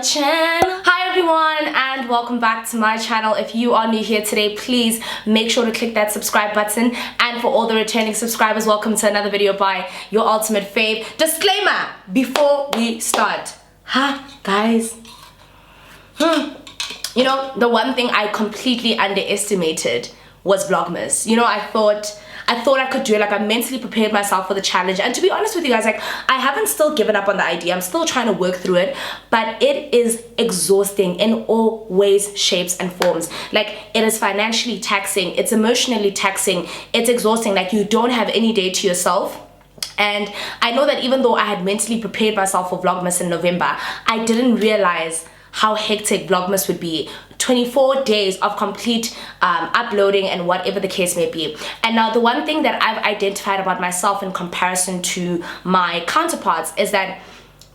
channel. Hi everyone and welcome back to my channel. If you are new here today, please make sure to click that subscribe button, and for all the returning subscribers, welcome to another video by your ultimate fave. Disclaimer before we start, guys, you know, the one thing I completely underestimated was Vlogmas. You know, I thought I could do it. Like, I mentally prepared myself for the challenge, and to be honest with you guys, like, I haven't still given up on the idea. I'm still trying to work through it, but it is exhausting in all ways, shapes and forms. Like, it is financially taxing, it's emotionally taxing, it's exhausting. Like, you don't have any day to yourself. And I know that even though I had mentally prepared myself for Vlogmas in November, I didn't realize how hectic Vlogmas would be. 24 days of complete uploading and whatever the case may be. And now the one thing that I've identified about myself in comparison to my counterparts is that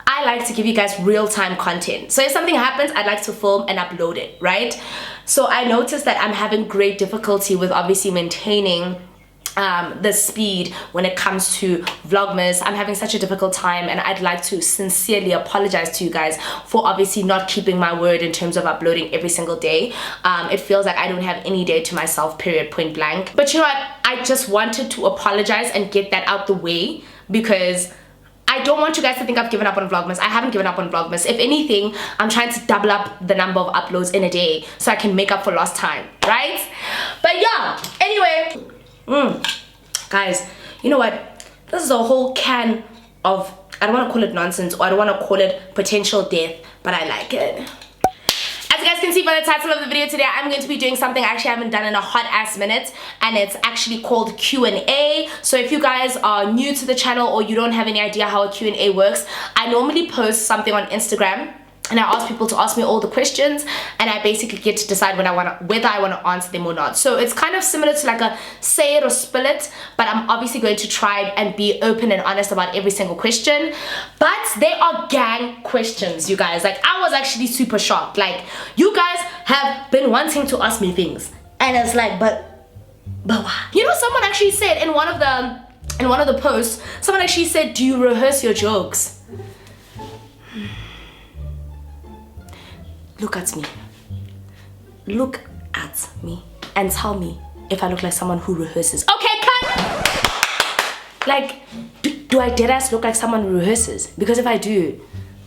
I like to give you guys real-time content. So if something happens, I'd like to film and upload it, right? So I noticed that I'm having great difficulty with obviously maintaining the speed when it comes to Vlogmas. I'm having such a difficult time, and I'd like to sincerely apologize to you guys for obviously not keeping my word in terms of uploading every single day. It feels like I don't have any day to myself, period, point blank. But you know what, I just wanted to apologize and get that out the way, because I don't want you guys to think I've given up on Vlogmas. I haven't given up on Vlogmas. If anything, I'm trying to double up the number of uploads in a day so I can make up for lost time, right? But yeah, anyway, guys, you know what, this is a whole can of, I don't want to call it nonsense, or I don't want to call it potential death, but I like it. As you guys can see by the title of the video today, I'm going to be doing something I actually haven't done in a hot ass minute, and it's actually called Q&A. So if you guys are new to the channel or you don't have any idea how a Q&A works, I normally post something on Instagram and I ask people to ask me all the questions, and I basically get to decide whether I want to answer them or not. So it's kind of similar to like a say it or spill it, but I'm obviously going to try and be open and honest about every single question. But they are gang questions, you guys. Like, I was actually super shocked. Like, you guys have been wanting to ask me things, and it's like, but why? You know, someone actually said in one of the posts, someone actually said, do you rehearse your jokes? Look at me. Look at me and tell me if I look like someone who rehearses. Okay, cut! Like, do I deadass look like someone who rehearses? Because if I do,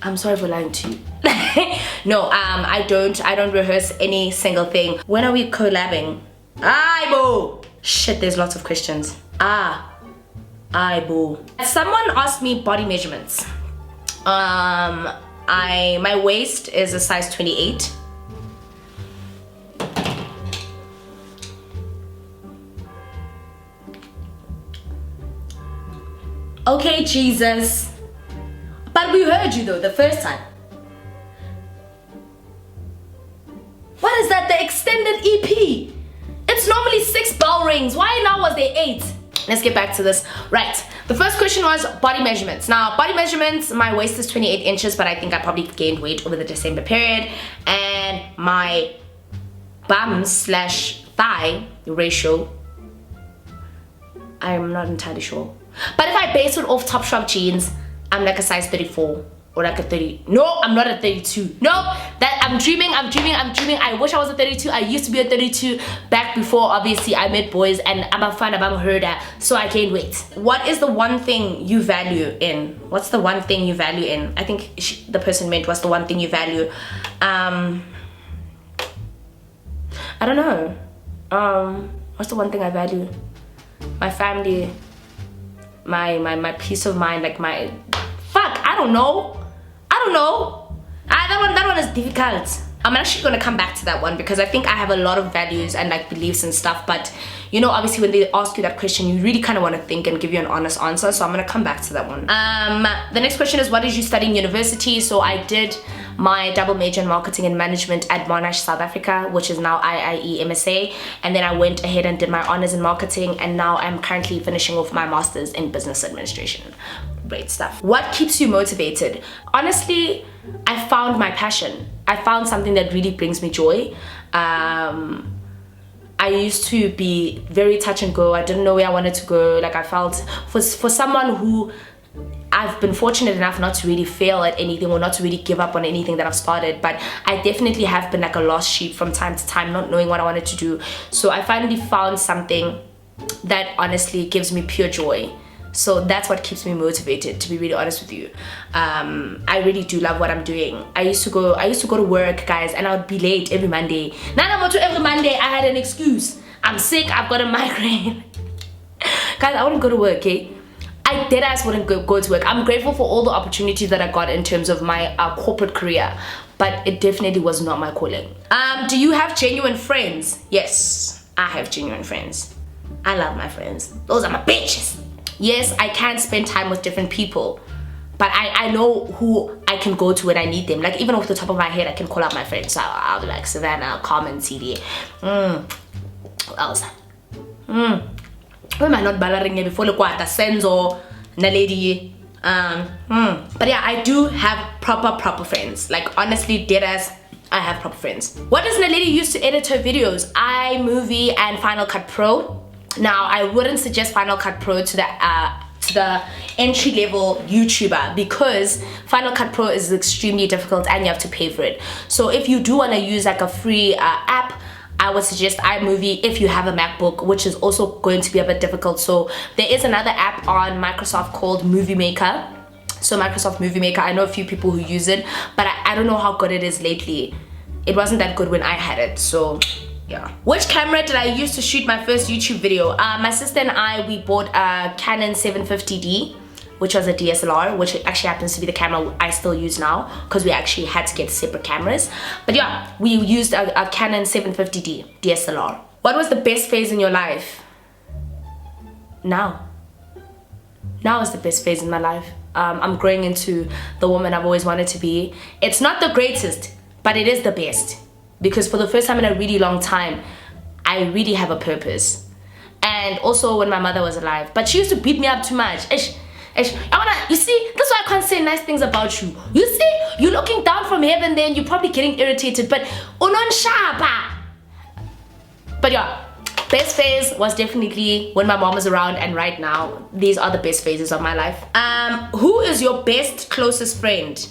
I'm sorry for lying to you. No, I don't rehearse any single thing. When are we collabing? Aye, boo! Shit, there's lots of questions. Aye, boo. Someone asked me body measurements. My waist is a size 28. Okay, Jesus. But we heard you though the first time. What is that? The extended EP. It's normally 6 bell rings. Why now was there 8? Let's get back to this. Right, the first question was body measurements. Now, body measurements, my waist is 28 inches, but I think I probably gained weight over the December period. And my bum/thigh ratio, I'm not entirely sure. But if I base it off Topshop jeans, I'm like a size 34. Or like a 30. No, I'm not a 32. No, that I'm dreaming. I wish I was a 32. I used to be a 32 back before obviously I met boys and I'm a fan of herder, so I gained weight. What is the one thing you value in? What's the one thing you value in? I think the person meant what's the one thing you value. I don't know. What's the one thing I value? My family, my peace of mind, like my I don't know. That one is difficult. I'm actually gonna come back to that one because I think I have a lot of values and like beliefs and stuff, but you know, obviously when they ask you that question, you really kind of want to think and give you an honest answer, so I'm gonna come back to that one. The next question is, what did you study in university? So I did my double major in marketing and management at Monash, South Africa, which is now IIE MSA, and then I went ahead and did my honors in marketing, and now I'm currently finishing off my master's in business administration. Great stuff. What keeps you motivated? Honestly, I found my passion. I found something that really brings me joy. I used to be very touch and go. I didn't know where I wanted to go. Like, I felt for someone who I've been fortunate enough not to really fail at anything or not to really give up on anything that I've started, but I definitely have been like a lost sheep from time to time, not knowing what I wanted to do. So I finally found something that honestly gives me pure joy. So that's what keeps me motivated, to be really honest with you. I really do love what I'm doing. I used to go to work, guys, and I would be late every Monday. Now every Monday I had an excuse. I'm sick, I've got a migraine. Guys, I wouldn't go to work, okay? I deadass wouldn't go to work. I'm grateful for all the opportunities that I got in terms of my corporate career, but it definitely was not my calling. Do you have genuine friends? Yes, I have genuine friends. I love my friends. Those are my bitches. Yes, I can spend time with different people, but I know who I can go to when I need them. Like, even off the top of my head, I can call out my friends. So I'll be like, Savannah, Carmen, CD. Who else? Who am I not balaring before the quarter? Senzo, Naledi. But yeah, I do have proper friends. Like, honestly, deadass, I have proper friends. What does Naledi use to edit her videos? iMovie and Final Cut Pro. Now, I wouldn't suggest Final Cut Pro to the entry-level YouTuber, because Final Cut Pro is extremely difficult and you have to pay for it. So if you do want to use like a free app, I would suggest iMovie if you have a MacBook, which is also going to be a bit difficult. So there is another app on Microsoft called Movie Maker. So Microsoft Movie Maker, I know a few people who use it, but I don't know how good it is lately. It wasn't that good when I had it, so yeah. Which camera did I use to shoot my first YouTube video? My sister and I, we bought a Canon 750D, which was a DSLR, which actually happens to be the camera I still use now, because we actually had to get separate cameras. But yeah, we used a Canon 750D DSLR. What was the best phase in your life? Now is the best phase in my life. I'm growing into the woman I've always wanted to be. It's not the greatest, but it is the best. Because for the first time in a really long time, I really have a purpose. And also when my mother was alive, but she used to beat me up too much. You see, that's why I can't say nice things about you. You see, you're looking down from heaven there and you're probably getting irritated, but unon shaba. But yeah, best phase was definitely when my mom was around, and right now, these are the best phases of my life. Who is your best closest friend?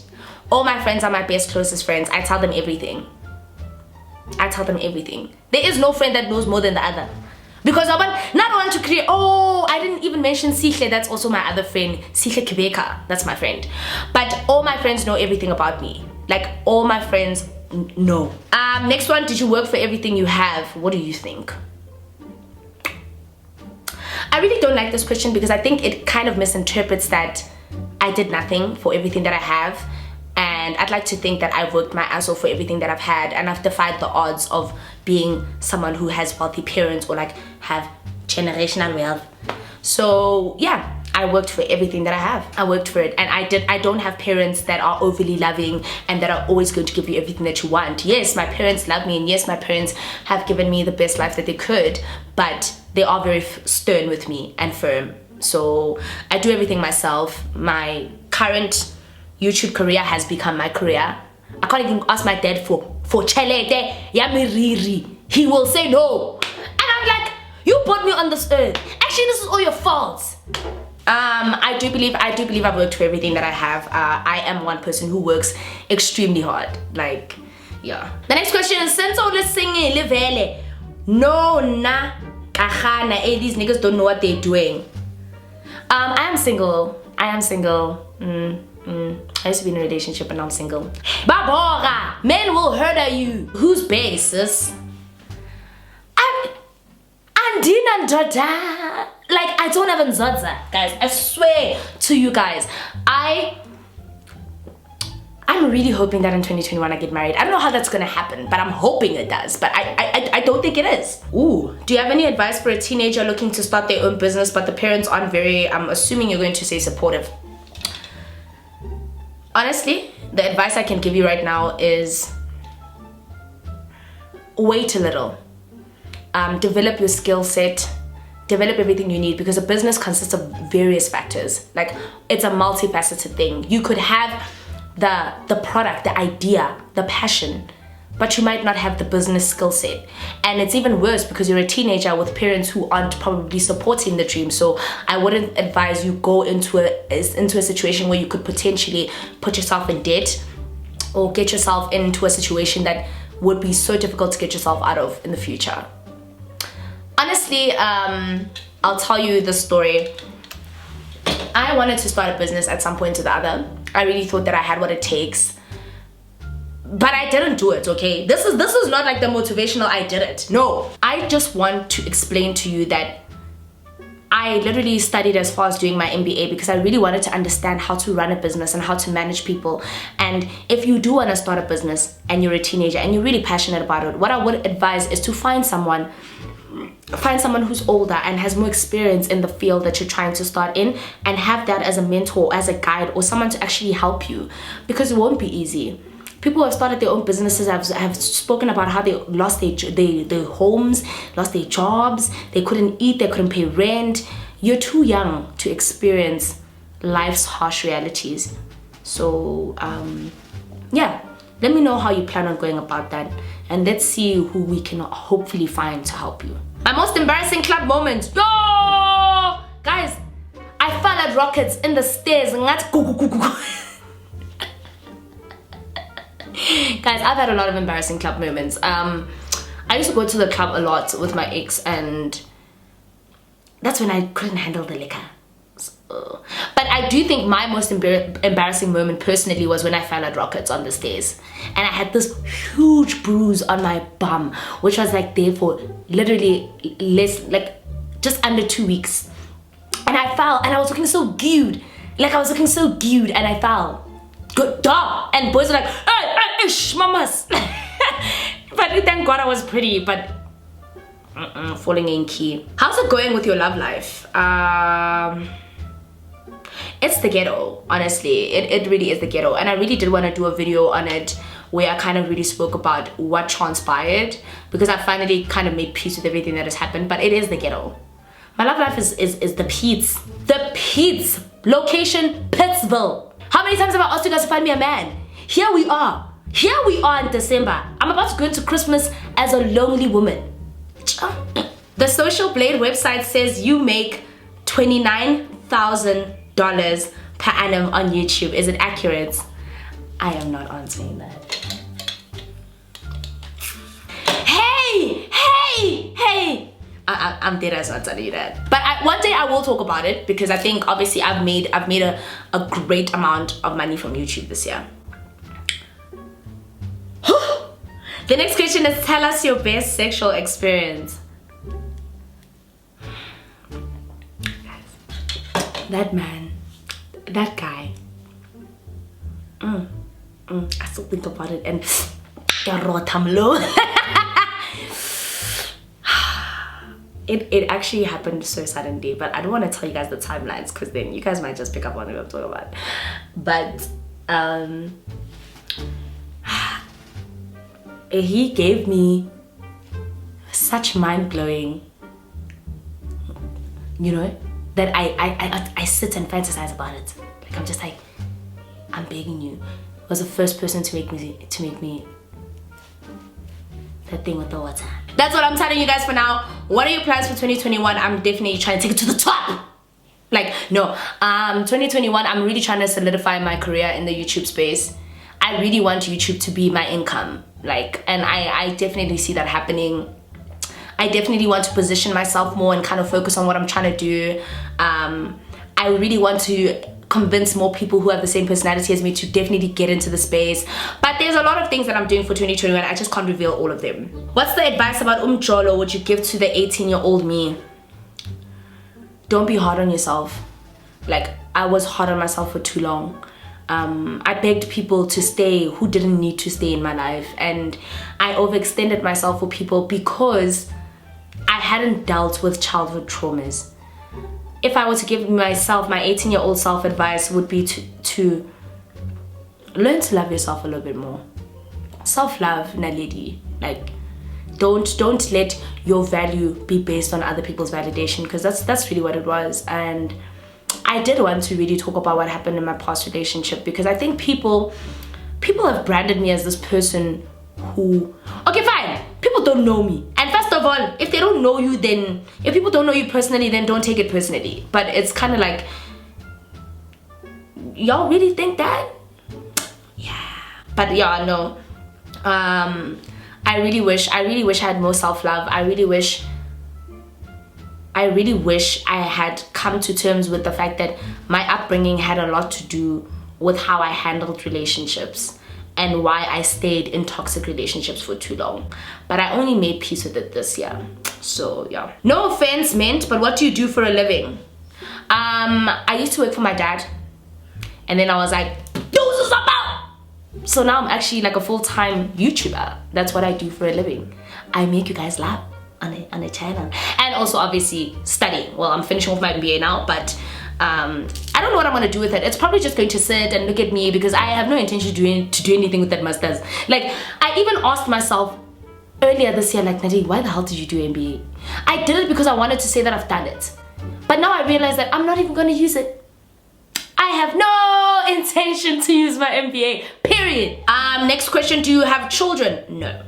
All my friends are my best closest friends. I tell them everything. I tell them everything. There is no friend that knows more than the other. Because I want to create, I didn't even mention Sihle, that's also my other friend. Sihle Kibeka, that's my friend. But all my friends know everything about me. Like, all my friends know. Next one, did you work for everything you have? What do you think? I really don't like this question because I think it kind of misinterprets that I did nothing for everything that I have. And I'd like to think that I've worked my ass off for everything that I've had, and I've defied the odds of being someone who has wealthy parents or like have generational wealth. So yeah, I worked for everything that I have. I worked for it, and I don't have parents that are overly loving and that are always going to give you everything that you want. Yes, my parents love me, and yes, my parents have given me the best life that they could, but they are very stern with me and firm. So I do everything myself. My current YouTube career has become my career. I can't even ask my dad for chelete yamiriri. He will say no. And I'm like, you put me on this earth. Actually, this is all your fault. I do believe I've worked for everything that I have. I am one person who works extremely hard. Like, yeah. The next question is, since all this singing, livele, no na kahana. Hey, these niggas don't know what they're doing. I am single. I used to be in a relationship and now I'm single. Babora! Men will hurt you. Whose basis? Andina Ndoda. Like, I don't have Nzodza, guys. I swear to you guys. I'm really hoping that in 2021 I get married. I don't know how that's gonna happen, but I'm hoping it does. But I don't think it is. Ooh. Do you have any advice for a teenager looking to start their own business, but the parents aren't very, I'm assuming you're going to say supportive? Honestly, the advice I can give you right now is wait a little. Develop your skill set. Develop everything you need, because a business consists of various factors. Like, it's a multifaceted thing. You could have the product, the idea, the passion, but you might not have the business skill set. And it's even worse because you're a teenager with parents who aren't probably supporting the dream. So I wouldn't advise you go into a situation where you could potentially put yourself in debt or get yourself into a situation that would be so difficult to get yourself out of in the future. Honestly, I'll tell you the story. I wanted to start a business at some point or the other. I really thought that I had what it takes, but I didn't do it, okay? This is not like the motivational I did it. No, I just want to explain to you that I literally studied as far as doing my MBA because I really wanted to understand how to run a business and how to manage people. And if you do want to start a business and you're a teenager and you're really passionate about it, what I would advise is to find someone who's older and has more experience in the field that you're trying to start in, and have that as a mentor, as a guide, or someone to actually help you, because it won't be easy. People who have started their own businesses have spoken about how they lost their homes, lost their jobs, they couldn't eat, they couldn't pay rent. You're too young to experience life's harsh realities. So yeah, let me know how you plan on going about that, and let's see who we can hopefully find to help you. My most embarrassing club moment. Yo! Guys, I fell at rockets in the stairs. Guys, I've had a lot of embarrassing club moments. I used to go to the club a lot with my ex, and that's when I couldn't handle the liquor. But I do think my most embarrassing moment personally was when I fell at rockets on the stairs, and I had this huge bruise on my bum, which was like there for literally just under 2 weeks. And I fell, and I was looking so cute, and I fell. Good dog. And boys were like, hey, mamas. But thank God I was pretty, but falling in key. How's it going with your love life? It's the ghetto, honestly. It really is the ghetto, and I really did want to do a video on it where I kind of really spoke about what transpired, because I finally kind of made peace with everything that has happened. But it is the ghetto. My love life is the Pete's. The Pete's. Location, Pittsville. How many times have I asked you guys to find me a man? Here we are in December. I'm about to go into Christmas as a lonely woman. The Social Blade website says you make $29,000 per annum on YouTube. Is it accurate? I am not answering that. Hey! I'm dead as not telling you that. But one day I will talk about it, because I think obviously I've made a great amount of money from YouTube this year. The next question is, tell us your best sexual experience. That man, that guy. I still think about it and It actually happened so suddenly, but I don't want to tell you guys the timelines, because then you guys might just pick up on what I'm talking about. But he gave me such mind-blowing, that I sit and fantasize about it. Like, I'm just like, I'm begging you. He was the first person to make me that thing with the water. That's what I'm telling you guys for now. What are your plans for 2021? I'm definitely trying to take it to the top. 2021, I'm really trying to solidify my career in the YouTube space. I really want YouTube to be my income. And I definitely see that happening. I definitely want to position myself more and kind of focus on what I'm trying to do. I really want to convince more people who have the same personality as me to definitely get into the space. But there's a lot of things that I'm doing for 2021. I just can't reveal all of them. What's the advice about umjolo would you give to the 18-year-old me? Don't be hard on yourself. I was hard on myself for too long. I begged people to stay who didn't need to stay in my life, and I overextended myself for people because I hadn't dealt with childhood traumas. If I were to give myself, my 18-year-old self, advice would be to learn to love yourself a little bit more. Self-love, Naledi. Don't let your value be based on other people's validation, because that's really what it was. And I did want to really talk about what happened in my past relationship, because I think people have branded me as this person who, okay, fine, people don't know me. And first of all, if they don't know you, then, if people don't know you personally, then don't take it personally. But it's kind of like, y'all really think that? Yeah. But yeah, no. I really wish I had more self-love. I really wish I had come to terms with the fact that my upbringing had a lot to do with how I handled relationships and why I stayed in toxic relationships for too long. But I only made peace with it this year. So yeah. No offense meant, but what do you do for a living? I used to work for my dad, and then I was like, so now I'm actually like a full-time YouTuber. That's what I do for a living. I make you guys laugh on a channel. And also obviously studying. Well, I'm finishing with my MBA now, but I don't know what I'm gonna do with it. It's probably just going to sit and look at me because I have no intention to do anything with that masters. Like, I even asked myself earlier this year, like, Naledi, why the hell did you do MBA? I did it because I wanted to say that I've done it. But now I realize that I'm not even gonna use it. I have no intention to use my MBA, period. Next question, do you have children? No.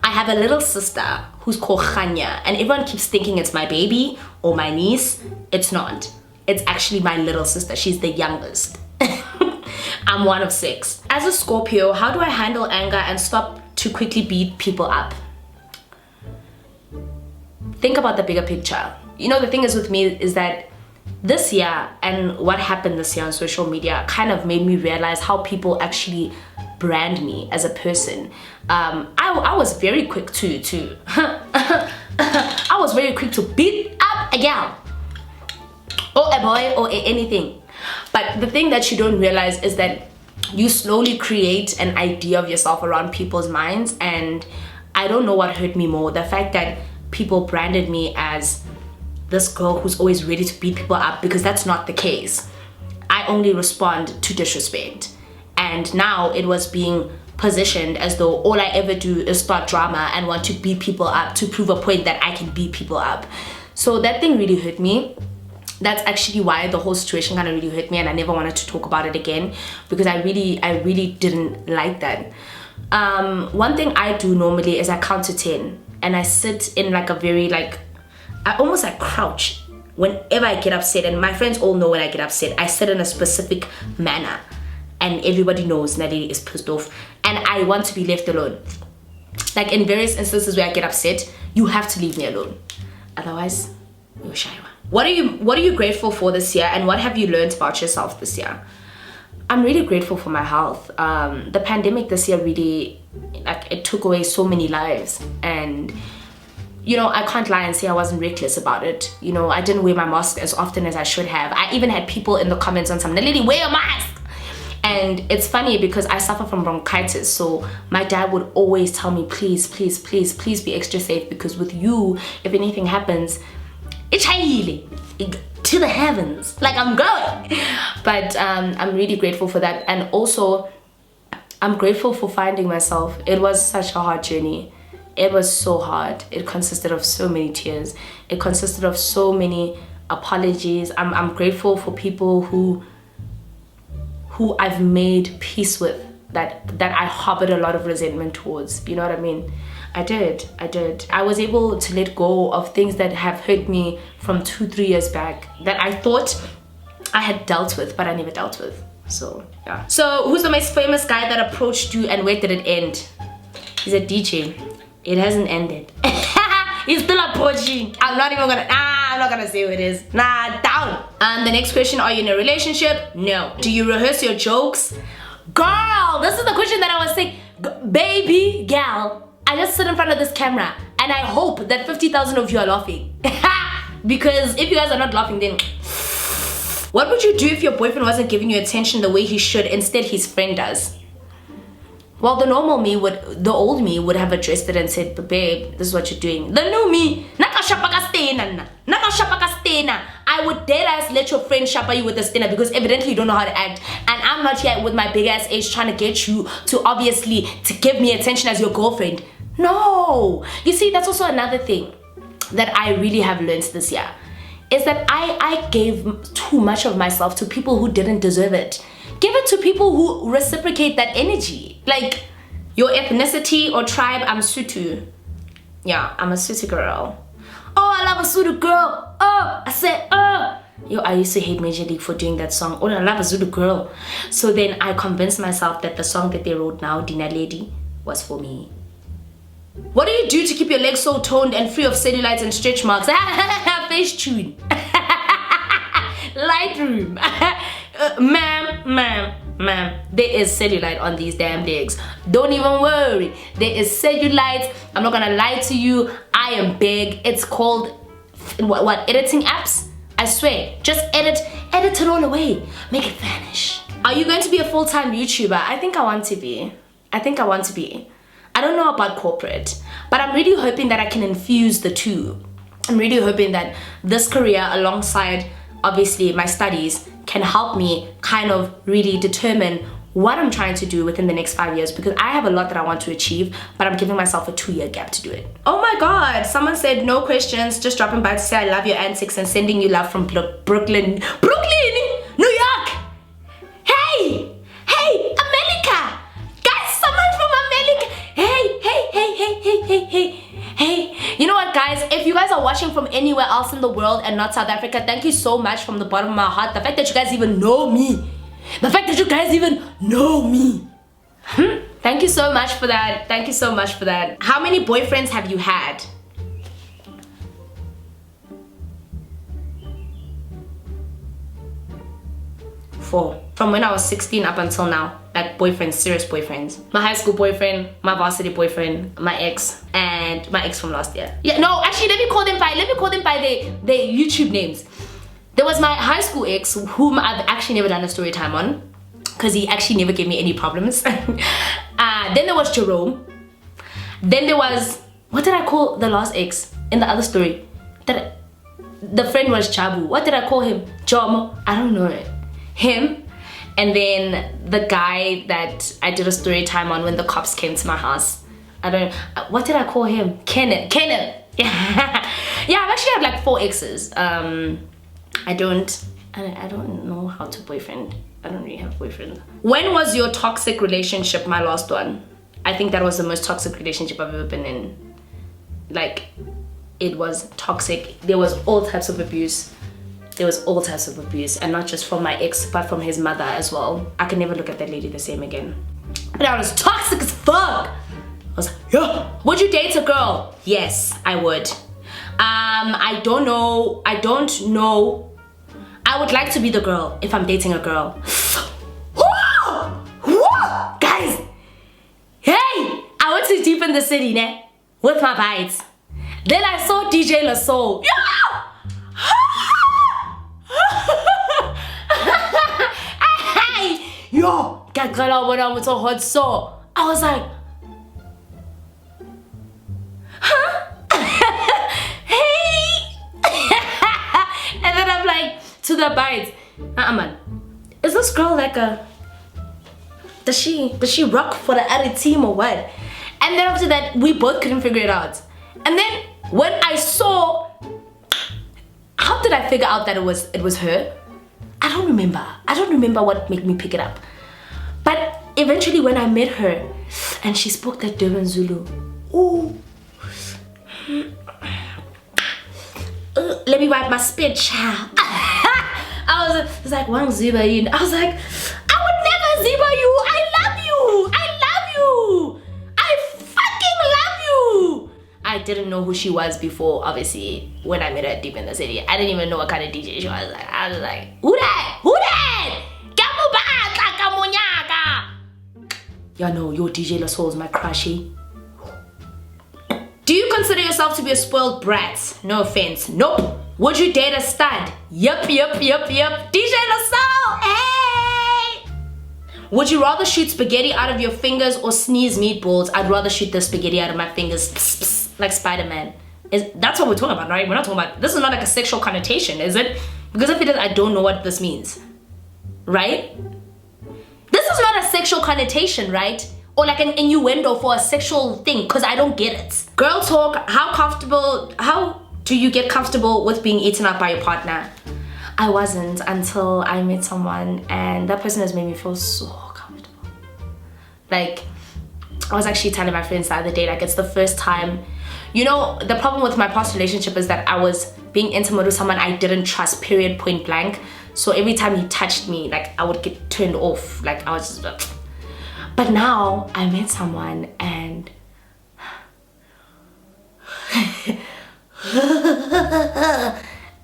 I have a little sister who's called Khanya, and everyone keeps thinking it's my baby or my niece. It's not. It's actually my little sister. She's the youngest. I'm one of 6. As a Scorpio, how do I handle anger and stop to quickly beat people up? Think about the bigger picture. You know, the thing is with me is that this year and what happened this year on social media kind of made me realize how people actually brand me as a person. I was very quick to I was very quick to beat up a gal or a boy or anything. But the thing that you don't realize is that you slowly create an idea of yourself around people's minds, and I don't know what hurt me more, the fact that people branded me as this girl who's always ready to beat people up, because that's not the case. I only respond to disrespect. And now it was being positioned as though all I ever do is start drama and want to beat people up to prove a point that I can beat people up. So that thing really hurt me. That's actually why the whole situation kind of really hurt me, and I never wanted to talk about it again because I really didn't like that. One thing I do normally is I count to 10 and I sit in like a very I almost like crouch whenever I get upset, and my friends all know when I get upset. I sit in a specific manner and everybody knows Naledi is pissed off and I want to be left alone. Like in various instances where I get upset, you have to leave me alone. Otherwise, you're shy. What are you grateful for this year, and what have you learned about yourself this year? I'm really grateful for my health. The pandemic this year really, it took away so many lives, and you know, I can't lie and say I wasn't reckless about it. You know, I didn't wear my mask as often as I should have. I even had people in the comments on some, Naledi, wear a mask! And it's funny because I suffer from bronchitis, so my dad would always tell me, please, please, please, please be extra safe, because with you, if anything happens, it's high to the heavens, like I'm going. But I'm really grateful for that, and also I'm grateful for finding myself. It was such a hard journey. It was so hard. It consisted of so many tears. It consisted of so many apologies. I'm grateful for people who I've made peace with, that I harbored a lot of resentment towards. You know what I mean? I did. I was able to let go of things that have hurt me from 2-3 years back that I thought I had dealt with, but I never dealt with. So yeah. So who's the most famous guy that approached you, and where did it end? He's a DJ. It hasn't ended. He's still approaching. I'm not gonna say who it is. Nah, down. The next question, are you in a relationship? No. Do you rehearse your jokes? Girl, this is the question that I was saying. Baby, gal, I just sit in front of this camera and I hope that 50,000 of you are laughing. Because if you guys are not laughing, then what would you do if your boyfriend wasn't giving you attention the way he should, instead his friend does? Well, the old me would have addressed it and said, but babe, this is what you're doing. The new me, I would dead ass let your friend shopper you with a stinner, because evidently you don't know how to act. And I'm not here with my big ass age trying to get you to give me attention as your girlfriend. No. You see, that's also another thing that I really have learned this year, is that I gave too much of myself to people who didn't deserve it. Give it to people who reciprocate that energy. Like, Your ethnicity or tribe? I'm Sutu. Yeah, I'm a Sutu girl. Oh, I love a Zulu girl. Oh, I said, oh. Yo, I used to hate Major League for doing that song. Oh, I love a Zulu girl. So then I convinced myself that the song that they wrote now, Naledi, was for me. What do you do to keep your legs so toned and free of cellulites and stretch marks? Face tune. Lightroom. Ma'am, there is cellulite on these damn legs. Don't even worry. There is cellulite. I'm not gonna lie to you. I am big. It's called what editing apps? I swear. Just edit it all away. Make it vanish. Are you going to be a full-time YouTuber? I think I want to be. I don't know about corporate, but I'm really hoping that I can infuse the two. I'm really hoping that this career alongside obviously my studies can help me kind of really determine what I'm trying to do within the next 5 years, because I have a lot that I want to achieve, but I'm giving myself a 2-year gap to do it. Oh my god, someone said no questions, just dropping by to say I love your antics and sending you love from Brooklyn, New York. Hey, America, guys, someone from America. Hey, you know what, guys, if you guys are watching from anywhere else in the world and not South Africa, thank you so much from the bottom of my heart. The fact that you guys even know me. Thank you so much for that. How many boyfriends have you had? 4. From when I was 16 up until now. Like boyfriends, serious boyfriends. My high school boyfriend, my varsity boyfriend, my ex, and my ex from last year. Yeah, no, actually let me call them by their YouTube names. There was my high school ex, whom I've actually never done a story time on, because he actually never gave me any problems. Then there was Jerome. Then there was, what did I call the last ex in the other story? The friend was Chabu. What did I call him? Jomo? I don't know it. Him. And then the guy that I did a story time on when the cops came to my house. What did I call him? Kenneth. Yeah, I've actually had like 4 exes. I don't know how to boyfriend. I don't really have a boyfriend. When was your toxic relationship? My last one. I think that was the most toxic relationship I've ever been in. Like, it was toxic. There was all types of abuse. And not just from my ex, but from his mother as well. I could never look at that lady the same again. But I was toxic as fuck. I was like, yeah. Would you date a girl? Yes, I would. I don't know. I would like to be the girl if I'm dating a girl. Guys, hey, I went to Deep in the City with my vibes. Then I saw DJ LaSoul. Yo, I was like, and then I'm like, to the bites, man, is this girl like does she rock for the other team or what? And then after that, we both couldn't figure it out. And then when I saw, how did I figure out that it was her? I don't remember what made me pick it up. But eventually when I met her and she spoke that Durban Zulu, ooh. Let me wipe my spit, child. I was like, Wang Ziba you. I was like, I would never Ziba you. I love you. I fucking love you. I didn't know who she was before, obviously, when I met her Deep in the City. I didn't even know what kind of DJ she was. I was like, who that? Y'all know your DJ LaSoul is my crushy. Do you consider yourself to be a spoiled brat? No offense. Nope. Would you date a stud? Yup. DJ LaSoul, hey! Would you rather shoot spaghetti out of your fingers or sneeze meatballs? I'd rather shoot the spaghetti out of my fingers, pss, pss, like Spider-Man. That's what we're talking about, right? We're not talking about, this is not like a sexual connotation, is it? Because if it is, I don't know what this means. Right? This is not a sexual connotation, right? Or like an innuendo for a sexual thing, because I don't get it. Girl talk, how do you get comfortable with being eaten up by your partner? I wasn't until I met someone, and that person has made me feel so comfortable. Like, I was actually telling my friends the other day, like, it's the first time, you know, the problem with my past relationship is that I was being intimate with someone I didn't trust, period, point blank. So every time he touched me, like, I would get turned off. Like, I was just, but now I met someone and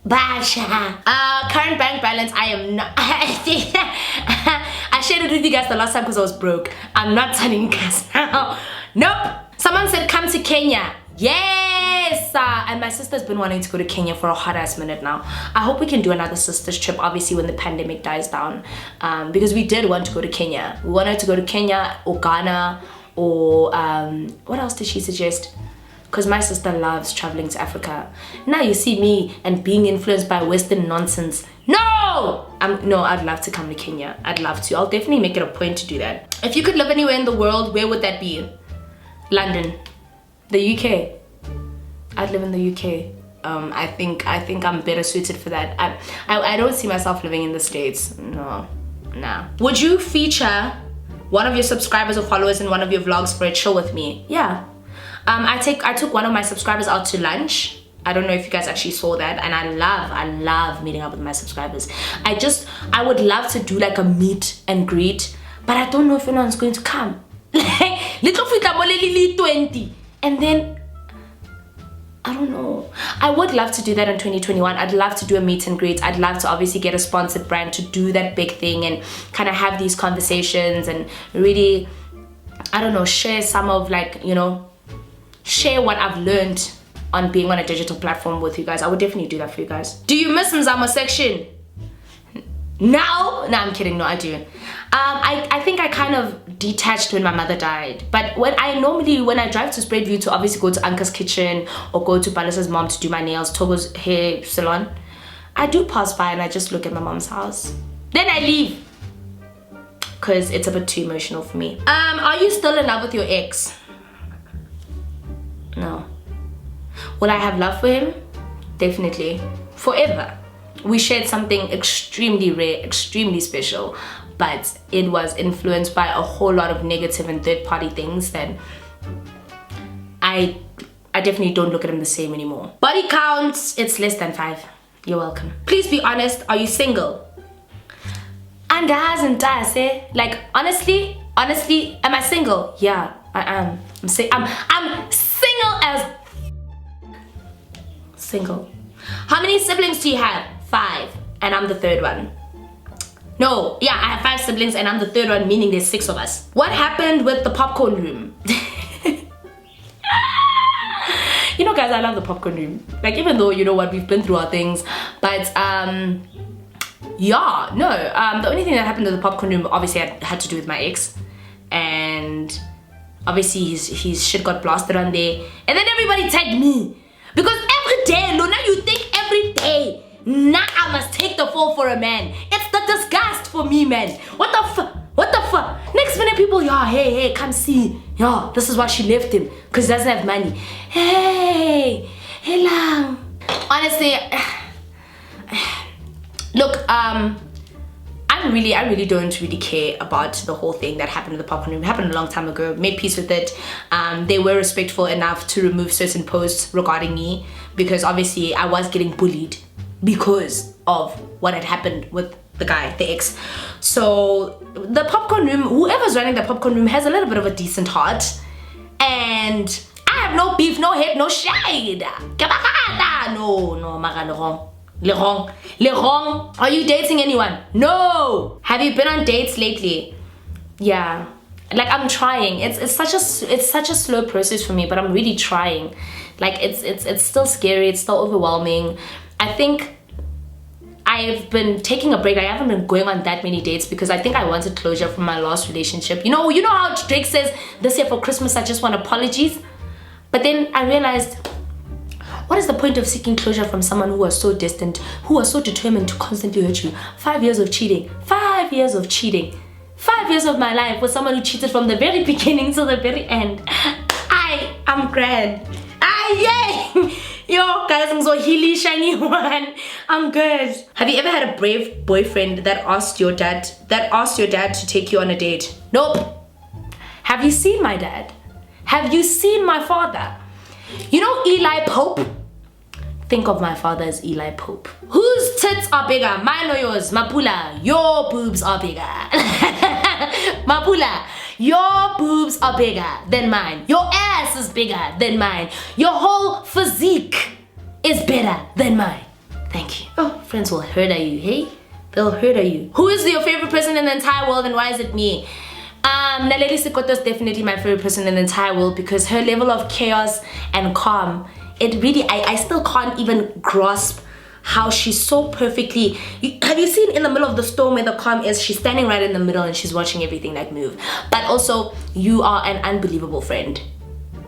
Basha. Current bank balance, I am not. I shared it with you guys the last time because I was broke. I'm not telling you guys now. Nope. Someone said come to Kenya. Yes. And my sister's been wanting to go to Kenya for a hot ass minute now. I hope we can do another sisters trip, obviously when the pandemic dies down, because we did want to go to Kenya. We wanted to go to Kenya or Ghana or what else did she suggest? Because my sister loves traveling to Africa. Now you see me and being influenced by Western nonsense. No! No, I'd love to come to Kenya. I'd love to. I'll definitely make it a point to do that. If you could live anywhere in the world, where would that be? London. The UK. I'd live in the UK. I think I'm better suited for that. I don't see myself living in the States. No. Nah. Would you feature one of your subscribers or followers in one of your vlogs for a chill with me? Yeah. I took one of my subscribers out to lunch. I don't know if you guys actually saw that, and I love meeting up with my subscribers. I would love to do like a meet and greet, but I don't know if anyone's going to come. Little 20, and then I don't know. I would love to do that in 2021. I'd love to do a meet and greet. I'd love to obviously get a sponsored brand to do that big thing and kind of have these conversations and really, I don't know, share some of, like, you know, share what I've learned on being on a digital platform with you guys. I would definitely do that for you guys. Do you miss Mzamo section? No, I'm kidding. No, I do. I think I kind of detached when my mother died. But when I drive to Spreadview to obviously go to Anka's kitchen or go to Palace's mom to do my nails, Togo's hair salon, I do pass by and I just look at my mom's house. Then I leave because it's a bit too emotional for me. Are you still in love with your ex? No. Will I have love for him? Definitely. Forever. We shared something extremely rare, extremely special, but it was influenced by a whole lot of negative and third-party things that I definitely don't look at him the same anymore. Body counts, it's less than 5. You're welcome. Please be honest, are you single? And like, honestly, am I single? Yeah, I am. I'm single as single. How many siblings do you have? 5, and I'm the 3rd one. No, yeah, I have 5 siblings and I'm the 3rd one, meaning there's 6 of us. What happened with the popcorn room? You know, guys, I love the popcorn room. Like, even though, you know what, we've been through our things, but yeah, no, the only thing that happened to the popcorn room obviously had to do with my ex, and obviously his shit got blasted on there, and then everybody tagged me because every day, Luna, you think every day, nah, I must take the fall for a man. It's the disgust for me, man. What the fuck? Next minute people, yeah, hey, come see, yeah, this is why she left him, because he doesn't have money. Hey lang. Honestly, look, I really don't really care about the whole thing that happened in the popcorn room. It happened a long time ago. Made peace with it. They were respectful enough to remove certain posts regarding me, because obviously I was getting bullied because of what had happened with the guy, the ex. So the popcorn room, whoever's running the popcorn room has a little bit of a decent heart, and I have no beef, no hate, no shade. No, Le wrong. Are you dating anyone? No. Have you been on dates lately? Yeah. Like, I'm trying. It's such a slow process for me, but I'm really trying. Like, it's still scary. It's still overwhelming. I think I've been taking a break. I haven't been going on that many dates because I think I wanted closure from my last relationship. You know how Drake says this year for Christmas I just want apologies? But then I realized, what is the point of seeking closure from someone who was so distant, who was so determined to constantly hurt you? 5 years of cheating. 5 years of cheating. 5 years of my life with someone who cheated from the very beginning to the very end. I'm grand. Yay! Yo, guys, I'm so hilly, shiny one. I'm good. Have you ever had a brave boyfriend that asked your dad to take you on a date? Nope. Have you seen my dad? Have you seen my father? You know Eli Pope? Think of my father as Eli Pope. Whose tits are bigger? Mine or yours? Mapula, your boobs are bigger. Mapula, your boobs are bigger than mine. Your ass is bigger than mine. Your whole physique is better than mine. Thank you. Oh, friends will hurt at you, hey? They'll hurt at you. Who is your favorite person in the entire world and why is it me? Naledi Mallela is definitely my favorite person in the entire world because her level of chaos and calm, it really, I still can't even grasp how she's so perfectly, have you seen in the middle of the storm where the calm is? She's standing right in the middle and she's watching everything like move. But also, you are an unbelievable friend.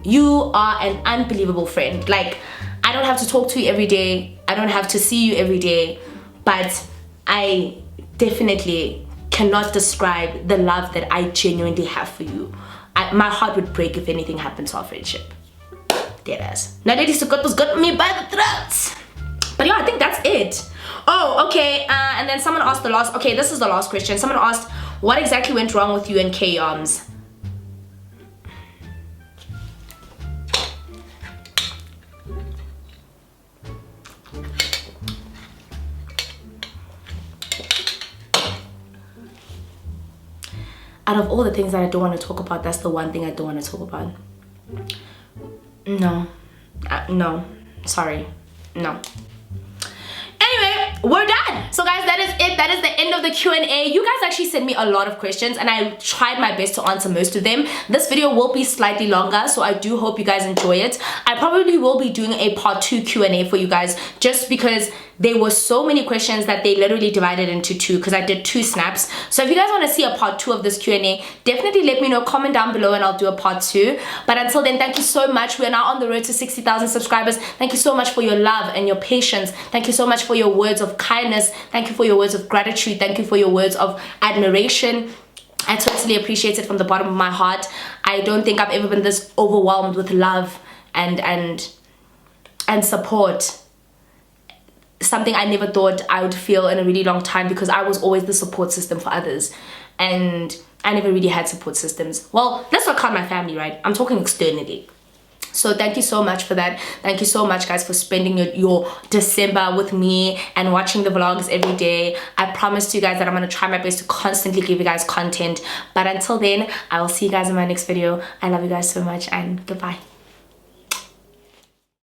You are an unbelievable friend. Like, I don't have to talk to you every day. I don't have to see you every day. But I definitely cannot describe the love that I genuinely have for you. My heart would break if anything happened to our friendship. Deadass. Naledi Mallella's got me by the throat. But yeah, I think that's it. Oh, okay. And then someone asked this is the last question. Someone asked, what exactly went wrong with you and K-Arms? Out of all the things that I don't want to talk about, that's the one thing I don't want to talk about. No. No. Sorry. No. Anyway, we're done. So guys, that is it. That is the end of the Q&A. You guys actually sent me a lot of questions and I tried my best to answer most of them. This video will be slightly longer, so I do hope you guys enjoy it. I probably will be doing a part 2 Q&A for you guys just because there were so many questions that they literally divided into 2 because I did 2 snaps. So if you guys want to see a part 2 of this Q&A, definitely let me know, comment down below and I'll do a part 2. But until then, thank you so much. We're now on the road to 60,000 subscribers. Thank you so much for your love and your patience. Thank you so much for your words of kindness. Thank you for your words of gratitude. Thank you for your words of admiration. I totally appreciate it from the bottom of my heart. I don't think I've ever been this overwhelmed with love and support. Something I never thought I would feel in a really long time because I was always the support system for others and I never really had support systems. Well, let's not count my family, right? I'm talking externally. So thank you so much for that. Thank you so much guys for spending your December with me and watching the vlogs every day. I promised you guys that I'm going to try my best to constantly give you guys content. But until then, I will see you guys in my next video. I love you guys so much and goodbye.